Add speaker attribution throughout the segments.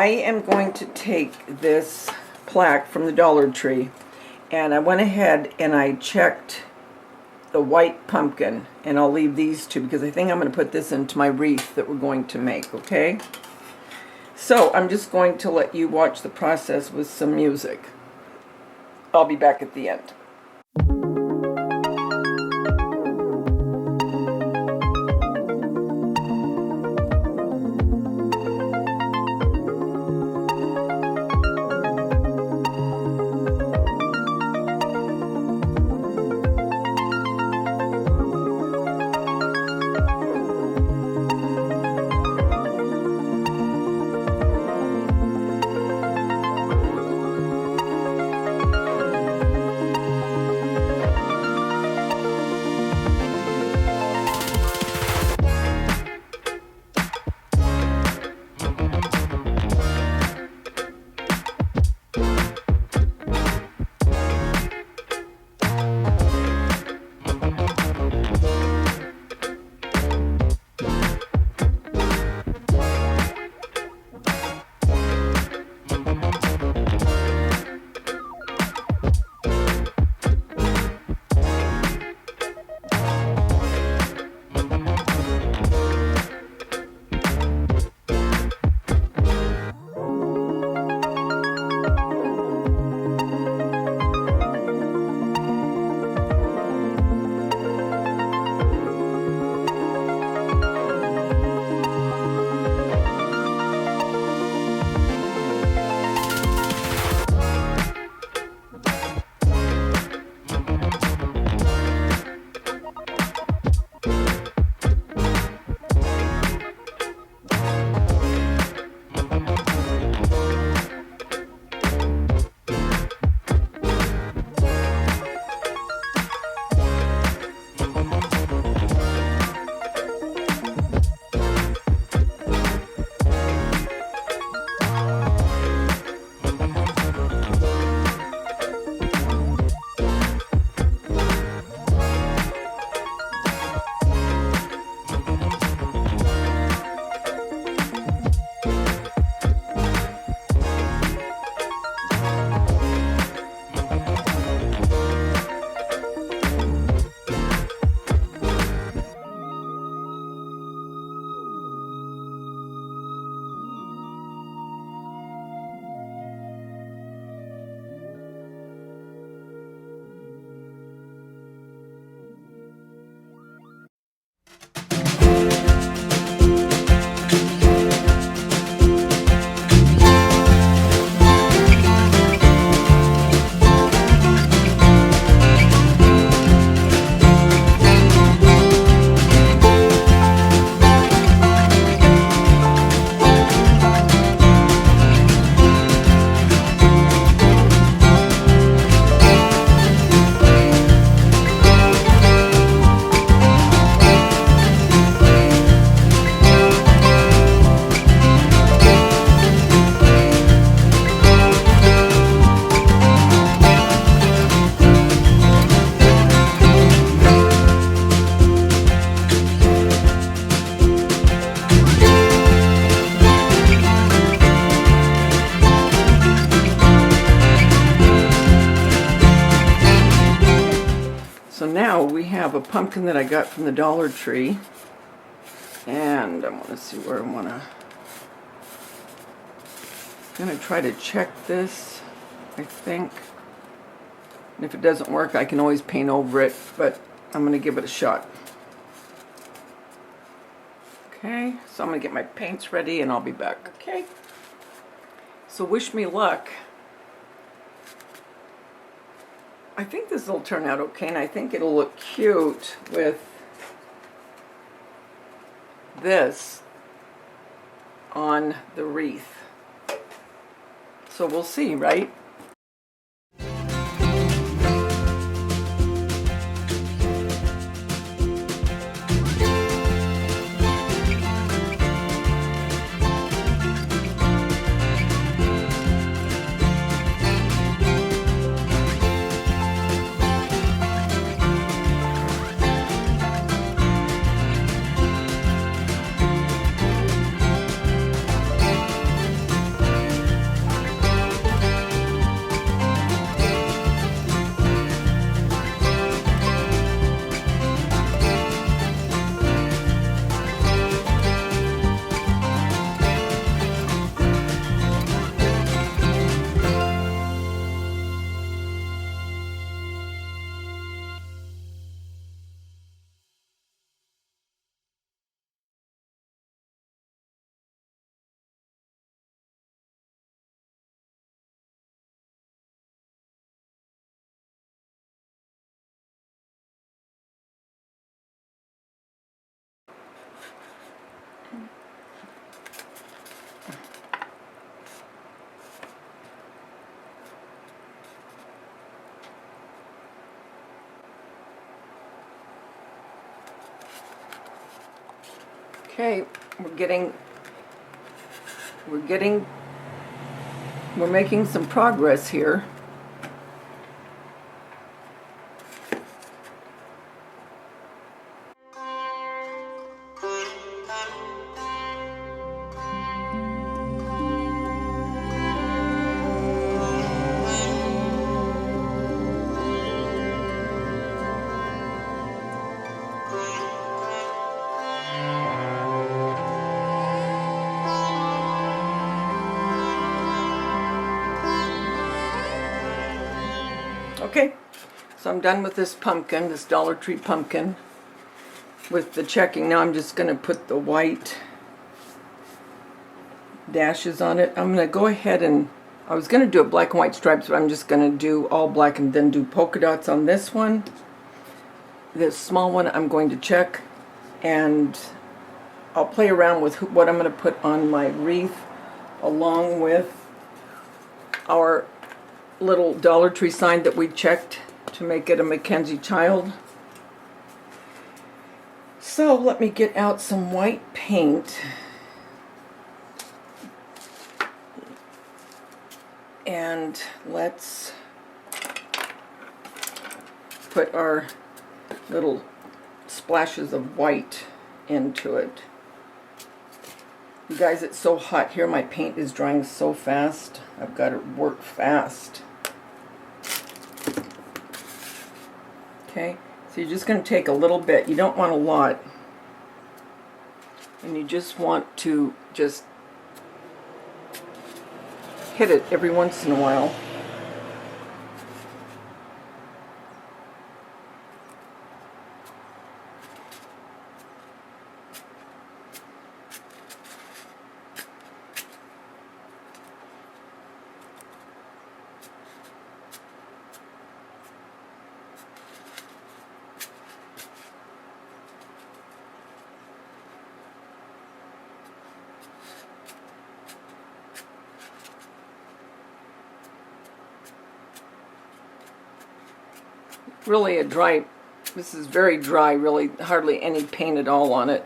Speaker 1: I am going to take this plaque from the Dollar Tree, and I went ahead and I checked the white pumpkin, and I'll leave these two because I think I'm going to put this into my wreath that we're going to make, okay? So I'm just going to let you watch the process with some music. I'll be back at the end. So now we have a pumpkin that I got from the Dollar Tree, and I want to see where I'm gonna try to check this, I think. And if it doesn't work, I can always paint over it, but I'm gonna give it a shot. Okay, so I'm gonna get my paints ready and I'll be back. Okay, so wish me luck. I think this will turn out okay, and I think it'll look cute with this on the wreath. So we'll see, right? Okay, we're making some progress here. Okay, so I'm done with this pumpkin, this Dollar Tree pumpkin, with the checking. Now I'm just going to put the white dashes on it. I'm going to go ahead and, I was going to do a black and white stripes, but I'm just going to do all black and then do polka dots on this one. This small one I'm going to check, and I'll play around with what I'm going to put on my wreath, along with our little Dollar Tree sign that we checked to make it a MacKenzie child. So let me get out some white paint and let's put our little splashes of white into it. You guys, it's so hot here. My paint is drying so fast. I've got to work fast. Okay, so you're just going to take a little bit. You don't want a lot. And you just want to just hit it every once in a while. Really a dry, this is very dry, really hardly any paint at all on it.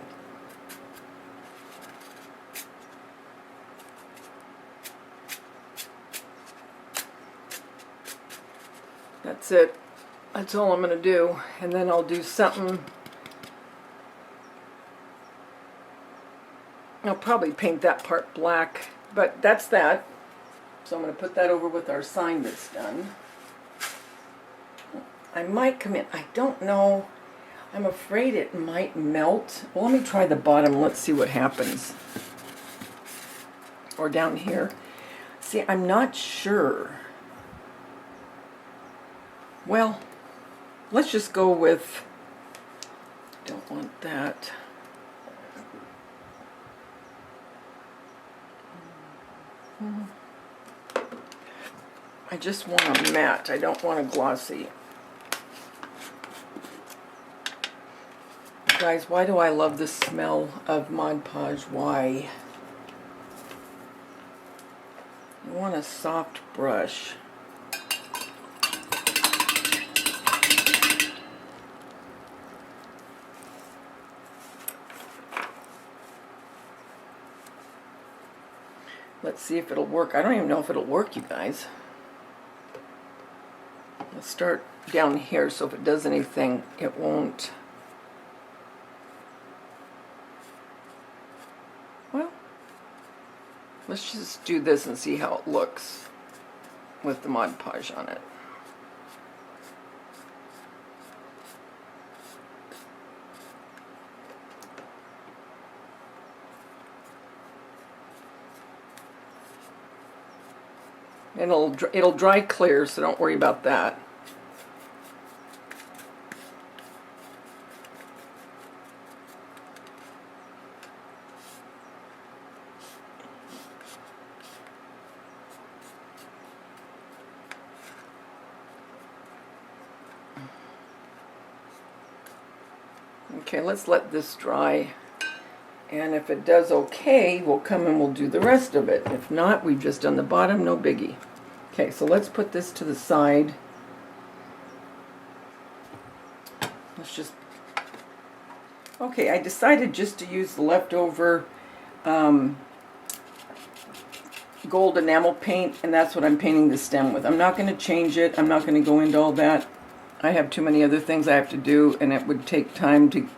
Speaker 1: That's it. That's all I'm going to do. And then I'll do something. I'll probably paint that part black, but that's that. So I'm going to put that over with our sign that's done. I might come in, I don't know. I'm afraid it might melt. Well, let me try the bottom. Let's see what happens. Or down here. See, I'm not sure. Well, let's just go with, don't want that. I just want a matte. I don't want a glossy. Guys, why do I love the smell of Mod Podge? Why? You want a soft brush. Let's see if it'll work. I don't even know if it'll work, you guys. Let's start down here, so if it does anything, it won't. Well, let's just do this and see how it looks with the Mod Podge on it. It'll dry clear, so don't worry about that. Okay, let's let this dry. And if it does okay, we'll come and we'll do the rest of it. If not, we've just done the bottom, no biggie. Okay, so let's put this to the side. Let's just Okay, I decided just to use the leftover gold enamel paint, and that's what I'm painting the stem with. I'm not going to change it. I'm not going to go into all that. I have too many other things I have to do, and it would take time to...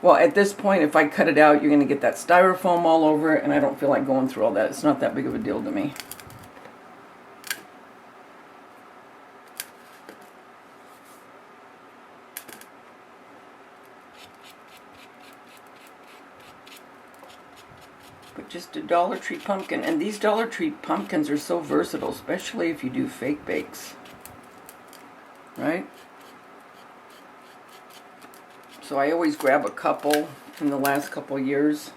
Speaker 1: Well, at this point, if I cut it out, you're going to get that styrofoam all over it, and I don't feel like going through all that. It's not that big of a deal to me. But just a Dollar Tree pumpkin, and these Dollar Tree pumpkins are so versatile, especially if you do fake bakes, right? So I always grab a couple in the last couple years.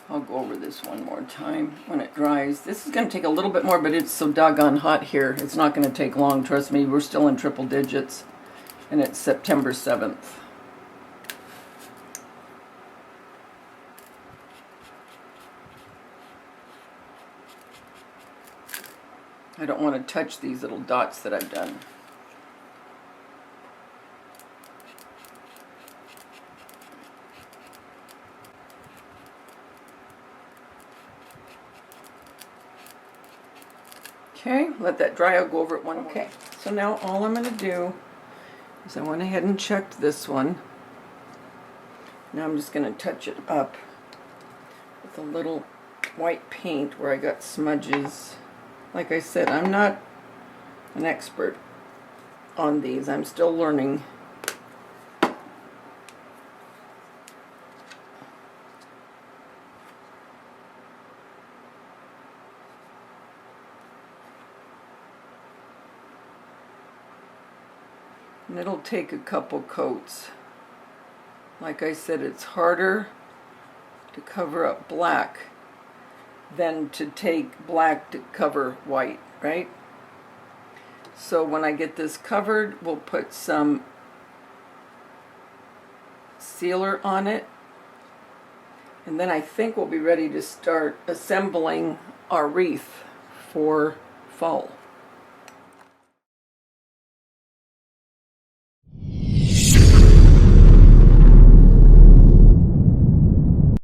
Speaker 1: I'll go over this one more time when it dries. This is going to take a little bit more, but it's so doggone hot here. It's not going to take long, trust me. We're still in triple digits, and it's September 7th. I don't want to touch these little dots that I've done. Okay, let that dry. I'll go over it one more. Okay, so now all I'm going to do is I went ahead and checked this one. Now I'm just going to touch it up with a little white paint where I got smudges. Like I said, I'm not an expert on these. I'm still learning. And it'll take a couple coats. Like I said, it's harder to cover up black than to take black to cover white, right? So when I get this covered, we'll put some sealer on it, and then I think we'll be ready to start assembling our wreath for fall.